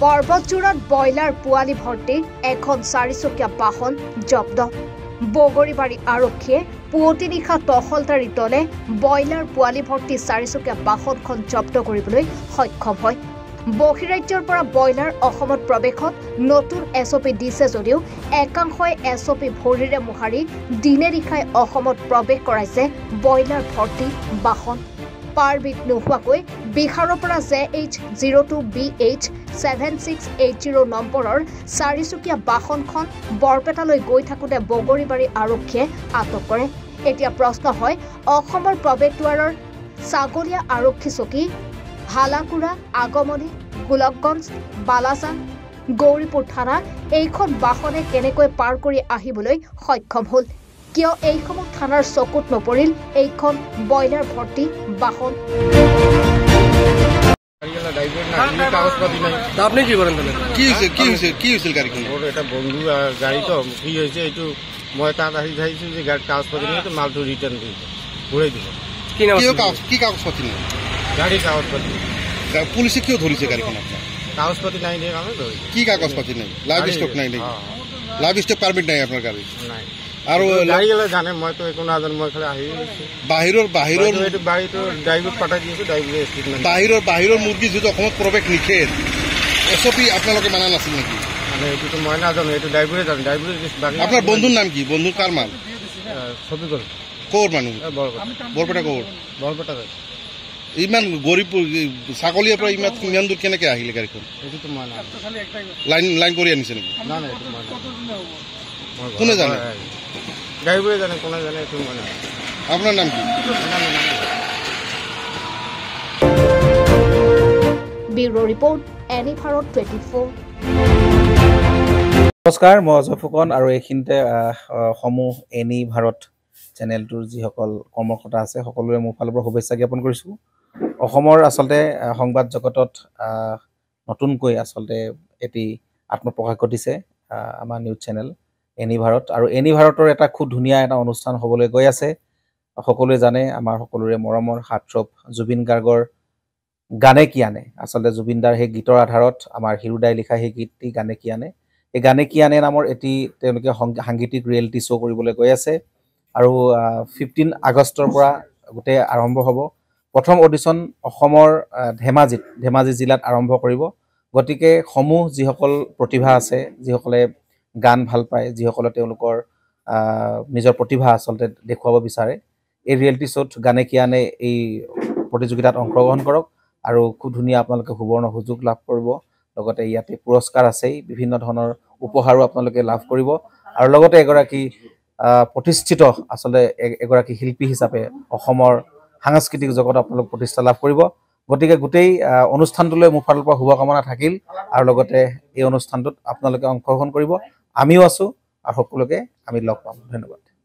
পৰ্বতজোৰাত broiler পোৱালি ভৰ্তি এখন চাৰিচকীয়া বাহন জব্দ। বগৰীবাৰী আৰক্ষীয়ে পুৱতি নিশা টহলদাৰী দলে ব্ৰইলাৰ পোৱালি ভৰ্তি চাৰিচকীয়া বাহনখন জব্দ কৰিবলৈ সক্ষম হয়। বহিৰাজ্যৰ পৰা ব্ৰইলাৰ অসমত প্ৰৱেশত নতুন এছঅপি দিছে যদিও একাংশই এছঅপি ভৰিৰে মোহাৰি দিনে নিশাই অসমত প্ৰৱেশ কৰাইছে ব্ৰইলাৰ ভৰ্তি বাহন। পাৰবিট নোহোৱাকৈ বিহাৰৰ পৰা JH02BH7680 নম্বৰৰ চাৰিচকীয়া বাহনখন বৰপেটালৈ গৈ থাকোঁতে বগৰীবাৰী আৰক্ষীয়ে আটক কৰে। এতিয়া প্ৰশ্ন হয়, অসমৰ প্ৰৱেশদ্বাৰৰ ছাগলীয়া আৰক্ষী চকী, হালাকুৰা, আগমনী, গোলকগঞ্জ, বালাজান, গৌৰীপুৰ থানা এইখন বাহনে কেনেকৈ পাৰ কৰি আহিবলৈ সক্ষম হ'ল? কিয় এইসমূহ থানাৰ চকুত নপৰিল এইখন ব্ৰইলাৰ ভৰ্তি বাহন? আপনি কি করেন? কি হয়েছিল গাড়িখন? মোর এটা বন্ধু গাড়ি তো কি হয়েছে এইটু মই তাত আহি যাইছো যে গাড়ি কাগজপাতি নিয়ে তো মালটো রিটার্ন দিব ঘুরাই দিব। কি কাগজপাতি নেই? গাড়ি কাগজপাতি। পুলিশে কেউ ধরেছে গাড়িখন আপনার? কাগজপাতি নাই নিয়ে আমি ধরেছি। কি কাগজপাতি নেই? লাইভ স্টক নাই নাকি? লাইভ স্টক পারমিট নাই আপনার গাড়ি? নাই। আৰু গাড়ি গেলে জানে মই তো একো নাজানো, মই খালি আহি বাহিৰৰ এইটো বাড়িটো ড্ৰাইভাৰ পঠাই দিছো, ড্ৰাইভাৰে ষ্টেটমেণ্ট। বাহিৰৰ মুৰ্গী যদি অসমত প্ৰৱেশ নিষেধ এছঅপি আপোনালোকে মানা নাছিল নেকি? মানে এইটো মই নাজানো, এইটো ড্ৰাইভাৰে জানে। ড্ৰাইভাৰে আপোনাৰ বন্ধুৰ নাম কি? বন্ধুৰ কাৰ মান? ছবিগল। ক'ৰ মানুহ? বৰপেটা ক'ৰ? বৰপেটা। ইমান গৰীব ছাগলীৰ পৰা ইমান দূৰ কেনেকৈ আহিলে গাড়ীখন? এইটোতো মই নাজানো। লাইন কৰি আনিছে নেকি? না না, এইটো মই কোনে জানে? ড্ৰাইভাৰে জানে, কোনে জানে এইটো মই নাজানো। আপোনাৰ নাম কি? Bureau report, any Bharat 24। নমস্কাৰ, মই অজয় ফুকন আৰু এইখিনিতে সমূহ এনি ভাৰত চেনেলটোৰ যিসকল কৰ্মকৰ্তা আছে সকলোৰে মোৰ ফালৰ পৰা শুভেচ্ছা জ্ঞাপন কৰিছোঁ। অসমৰ আচলতে সংবাদ জগতত নতুনকৈ আচলতে এটি আত্মপ্ৰকাশ ঘটিছে আমাৰ নিউজ চেনেল এনি ভাৰত, আৰু এনি ভাৰতৰ এটা খুব ধুনীয়া এটা অনুষ্ঠান হ'বলৈ গৈ আছে। সকলোৱে জানে, আমাৰ সকলোৰে মৰমৰ হাৰ্টথ্ৰব জুবিন গাৰ্গৰ গানে কি আনে, আচলতে জুবিনদাৰ সেই গীতৰ আধাৰত আমাৰ হিৰুদাই লিখা সেই গীতটি গানে কি আনে, এই গানে কি আনে নামৰ এটি তেওঁলোকে সাংগীতিক ৰিয়েলিটি শ্ব' কৰিবলৈ গৈ আছে। আৰু 15 আগষ্টৰ পৰা গোটেই আৰম্ভ হ'ব। প্ৰথম অডিশ্যন অসমৰ ধেমাজি জিলাত আৰম্ভ কৰিব। গতিকে সমূহ যিসকল প্ৰতিভা আছে, যিসকলে গান ভাল পায়, যিসকলে তেওঁলোকৰ নিজৰ প্ৰতিভা আচলতে দেখুৱাব বিচাৰে, এই ৰিয়েলিটি শ্ব'ত গানে কি আনে এই প্ৰতিযোগিতাত অংশগ্ৰহণ কৰক আৰু খুব ধুনীয়া আপোনালোকে সুবৰ্ণ সুযোগ লাভ কৰিব। লগতে ইয়াতে পুৰস্কাৰ আছেই, বিভিন্ন ধৰণৰ উপহাৰো আপোনালোকে লাভ কৰিব, আৰু লগতে এগৰাকী প্ৰতিষ্ঠিত আচলতে এগৰাকী শিল্পী হিচাপে অসমৰ সাংস্কৃতিক জগত আপোনালোক প্ৰতিষ্ঠা লাভ কৰিব। গতিকে গোটেই অনুষ্ঠানটোলৈ মোৰ ফালৰ পৰা শুভকামনা থাকিল, আৰু লগতে এই অনুষ্ঠানটোত আপোনালোকে অংশগ্ৰহণ কৰিব। আমিও আছোঁ আৰু সকলোকে আমি লগ পাম। ধন্যবাদ।